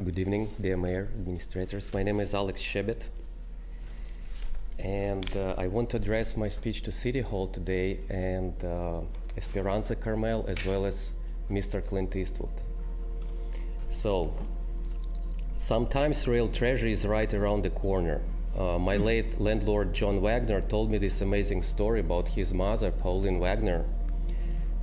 Good evening, dear Mayor, administrators. My name is Alex Shepard, and I want to address my speech to City Hall today and Esperanza Carmel, as well as Mr. Clint Eastwood. So, sometimes real treasure is right around the corner. My late landlord, John Wagner, told me this amazing story about his mother, Pauline Wagner.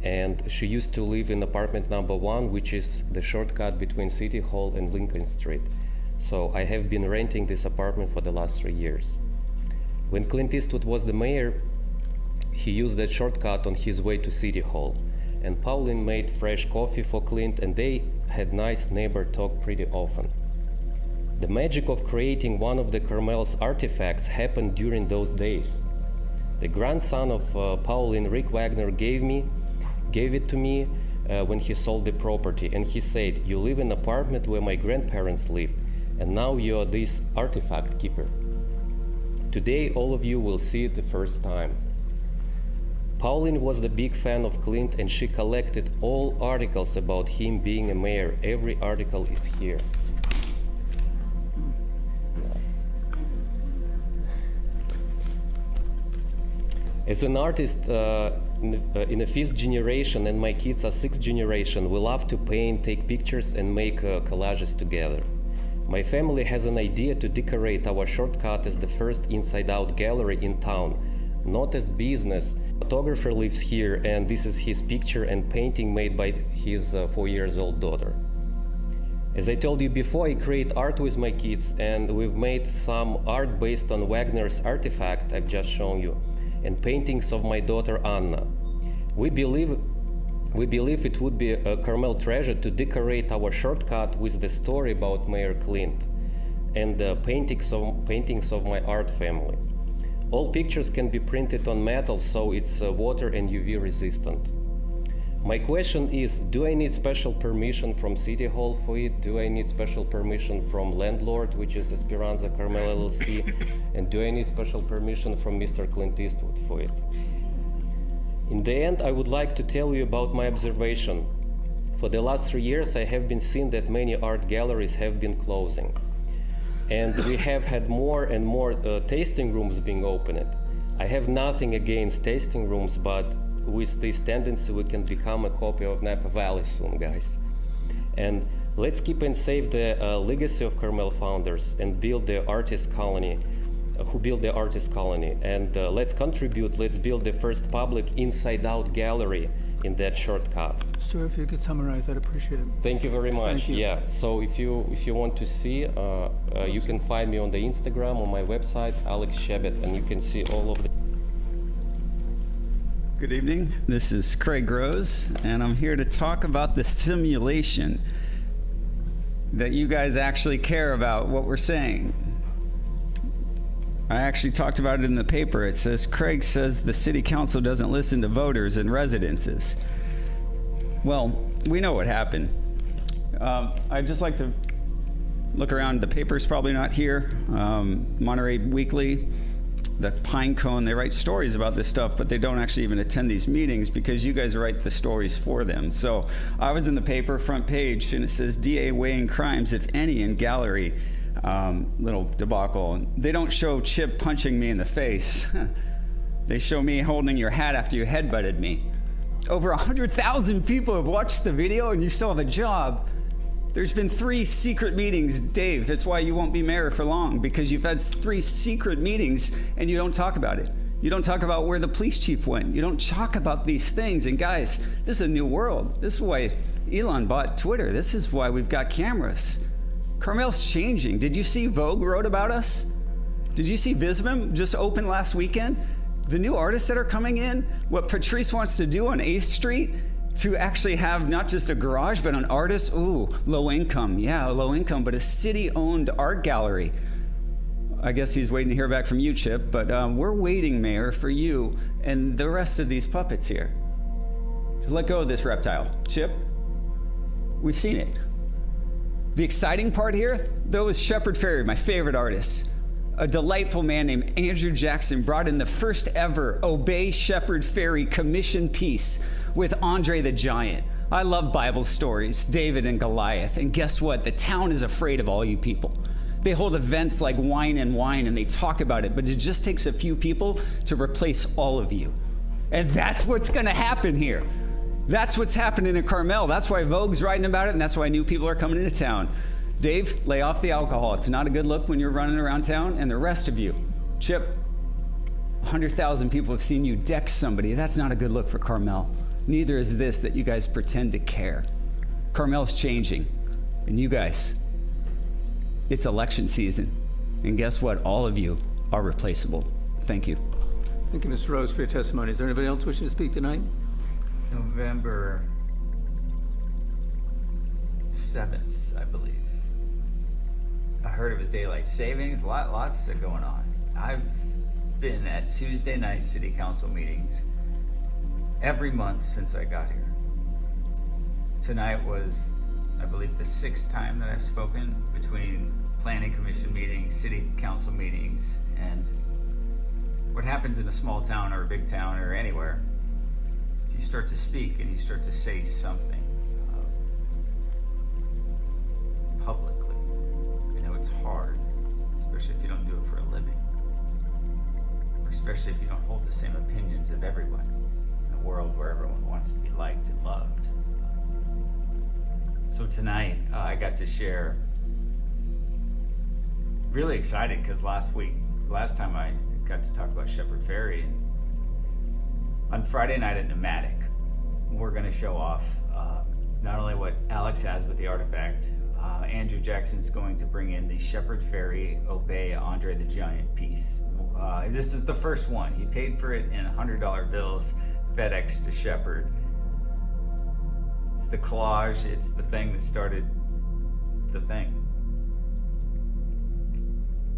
And she used to live in apartment number 1, which is the shortcut between City Hall and Lincoln Street. So I have been renting this apartment for the last 3 years. When Clint Eastwood was the mayor, he used that shortcut on his way to City Hall. And Pauline made fresh coffee for Clint, and they had nice neighbor talk pretty often. The magic of creating one of the Carmel's artifacts happened during those days. The grandson of Pauline, Rick Wagner, gave it to me when he sold the property, and he said, "You live in an apartment where my grandparents lived, and now you are this artifact keeper." Today, all of you will see it the first time. Pauline was the big fan of Clint, and she collected all articles about him being a mayor. Every article is here. As an artist in a 5th generation, and my kids are 6th generation, we love to paint, take pictures, and make collages together. My family has an idea to decorate our shortcut as the first inside-out gallery in town, not as business. A photographer lives here, and this is his picture and painting made by his 4-year-old daughter. As I told you before, I create art with my kids, and we've made some art based on Wagner's artifact I've just shown you, and paintings of my daughter Anna. We believe it would be a Carmel treasure to decorate our shortcut with the story about Mayor Clint and the paintings of my art family. All pictures can be printed on metal, so it's water and UV resistant. My question is, do I need special permission from City Hall for it? Do I need special permission from landlord, which is Esperanza Carmel LLC? And do I need special permission from Mr. Clint Eastwood for it? In the end, I would like to tell you about my observation. For the last 3 years, I have been seeing that many art galleries have been closing. And we have had more and more tasting rooms being opened. I have nothing against tasting rooms, but with this tendency, we can become a copy of Napa Valley soon, guys. And let's keep and save the legacy of Carmel founders and build the artist colony, who built the artist colony. And let's contribute, let's build the first public inside-out gallery in that shortcut. Sir, if you could summarize, I'd appreciate it. Thank you very much. Thank you. Yeah, so if you want to see, you can find me on the Instagram, on my website, Alex Shepard, and you can see all of the. Good evening. This is Craig Rose, and I'm here to talk about the simulation that you guys actually care about what we're saying. I actually talked about it in the paper. It says, Craig says the city council doesn't listen to voters and residences. Well, we know what happened. I'd just like to look around. The paper's probably not here. Monterey Weekly, the Pine Cone, they write stories about this stuff, but they don't actually even attend these meetings because you guys write the stories for them. So I was in the paper, front page, and it says DA weighing crimes, if any, in gallery. Little debacle. They don't show Chip punching me in the face. They show me holding your hat after you headbutted me. Over 100,000 people have watched the video, and you still have a job. There's been 3 secret meetings, Dave. That's why you won't be mayor for long, because you've had 3 secret meetings and you don't talk about it. You don't talk about where the police chief went. You don't talk about these things. And guys, this is a new world. This is why Elon bought Twitter. This is why we've got cameras. Carmel's changing. Did you see Vogue wrote about us? Did you see Visvim just opened last weekend? The new artists that are coming in, what Patrice wants to do on 8th Street, to actually have not just a garage, but an artist, low income, low income, but a city-owned art gallery. I guess he's waiting to hear back from you, Chip, but we're waiting, Mayor, for you and the rest of these puppets here. Just let go of this reptile. Chip, we've seen it. The exciting part here, though, is Shepard Fairey, my favorite artist. A delightful man named Andrew Jackson brought in the first ever Obey Shepard Fairey commission piece with Andre the Giant. I love Bible stories, David and Goliath. And guess what? The town is afraid of all you people. They hold events like Wine and Wine, and they talk about it, but it just takes a few people to replace all of you. And that's what's going to happen here. That's what's happening in Carmel. That's why Vogue's writing about it, and that's why new people are coming into town. Dave, lay off the alcohol. It's not a good look when you're running around town. And the rest of you, Chip, 100,000 people have seen you deck somebody. That's not a good look for Carmel. Neither is this that you guys pretend to care. Carmel's changing. And you guys, it's election season. And guess what? All of you are replaceable. Thank you. Thank you, Ms. Rose, for your testimony. Is there anybody else wishing to speak tonight? November 7th, I believe. I heard it was daylight savings, lots going on. I've been at Tuesday night city council meetings every month since I got here. Tonight was, I believe, the 6th time that I've spoken between planning commission meetings, city council meetings, and what happens in a small town or a big town or anywhere, if you start to speak and you start to say something publicly, I know it's hard, especially if you don't do it for a living, or especially if you don't hold the same opinions of everyone in a world where everyone wants to be liked and loved. So tonight, I got to share, really excited because last time I got to talk about Shepard Fairey. On Friday night at Nematic, we're going to show off not only what Alex has with the artifact, Andrew Jackson's going to bring in the Shepard Fairey Obey Andre the Giant piece. This is the first one. He paid for it in $100 bills, FedEx to Shepard. It's the collage, it's the thing that started the thing.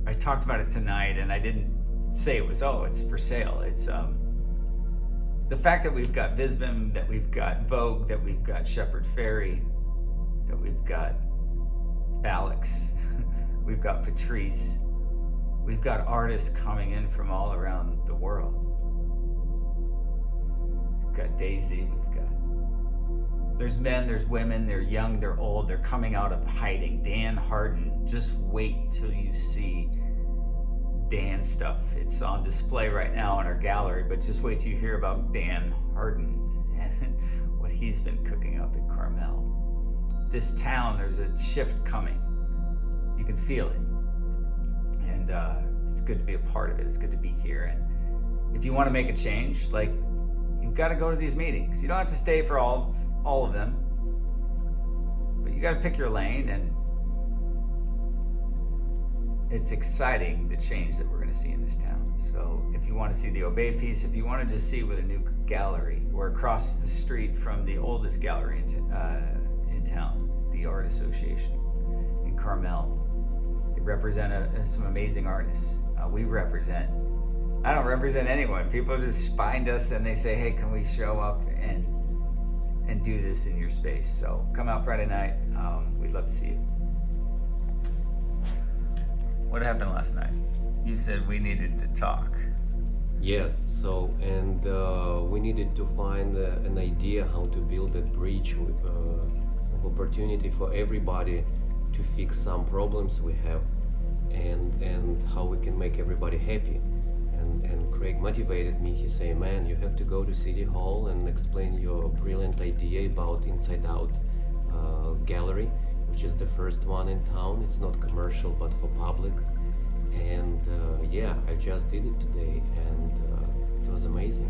I talked about it tonight and I didn't say it was, it's for sale. It's the fact that we've got Visbim, that we've got Vogue, that we've got Shepard Fairey, that we've got Alex, we've got Patrice, we've got artists coming in from all around the world. We've got Daisy, there's men, there's women, they're young, they're old, they're coming out of hiding. Dan Harden, just wait till you see Dan stuff. It's on display right now in our gallery, but just wait till you hear about Dan Harden and what he's been cooking up in Carmel. This town, there's a shift coming. You can feel it. And it's good to be a part of it. It's good to be here. And if you want to make a change, you've got to go to these meetings. You don't have to stay for all of them, but you got to pick your lane, and it's exciting, the change that we're going to see in this town. So if you want to see the Obey piece, if you want to just see with a new gallery, we're across the street from the oldest gallery in town, the Art Association in Carmel. They represent some amazing artists. I don't represent anyone. People just find us and they say, hey, can we show up and do this in your space? So come out Friday night. We'd love to see you. What happened last night? You said we needed to talk. Yes, and we needed to find an idea how to build that bridge of opportunity for everybody to fix some problems we have, and how we can make everybody happy. And Craig motivated me. He said, man, you have to go to City Hall and explain your brilliant idea about Inside Out gallery, which is the first one in town. It's not commercial, but for public. And I just did it today, and it was amazing.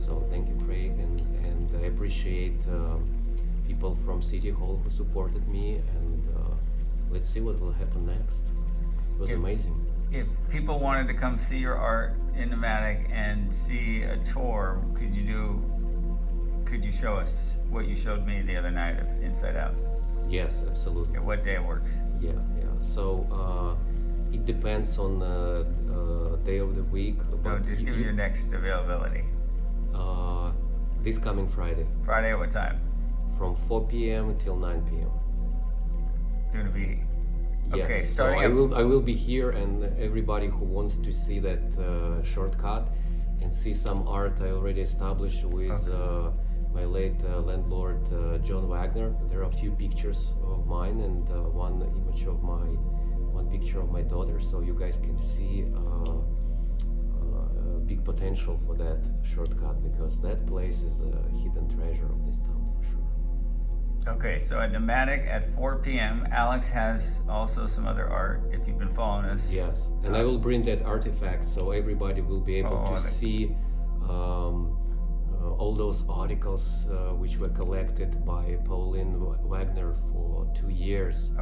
So thank you, Craig, and I appreciate people from City Hall who supported me, and let's see what will happen next. It was amazing. If people wanted to come see your art in Nematic and see a tour, could you show us what you showed me the other night of Inside Out? Yes, absolutely. What day it works? Yeah. So it depends on the day of the week. No, just give me your next availability. This coming Friday. Friday at what time? From 4 p.m. till 9 p.m. You're going to be... Yes. Okay, starting so I will be here, and everybody who wants to see that shortcut and see some art I already established with my late landlord John Wagner. There are a few pictures of mine and one picture of my daughter, so you guys can see big potential for that shortcut, because that place is a hidden treasure of this town for sure. Okay, so at Nematic at 4 p.m., Alex has also some other art, if you've been following us. Yes, and I will bring that artifact so everybody will be able to see all those articles which were collected by Pauline Wagner for 2 years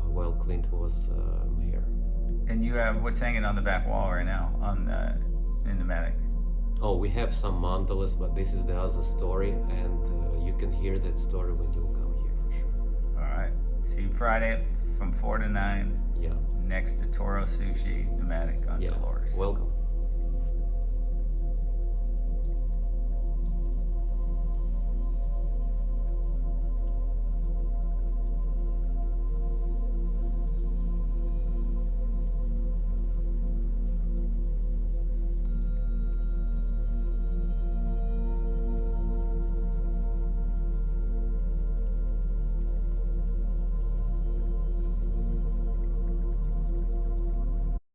while Clint was mayor. And you have what's hanging on the back wall right now in Nematic? Oh, we have some mandalas, but this is the other story, and you can hear that story when you come here for sure. All right. See you Friday from 4 to 9. Yeah. Next to Toro Sushi, Nematic on Dolores. Welcome.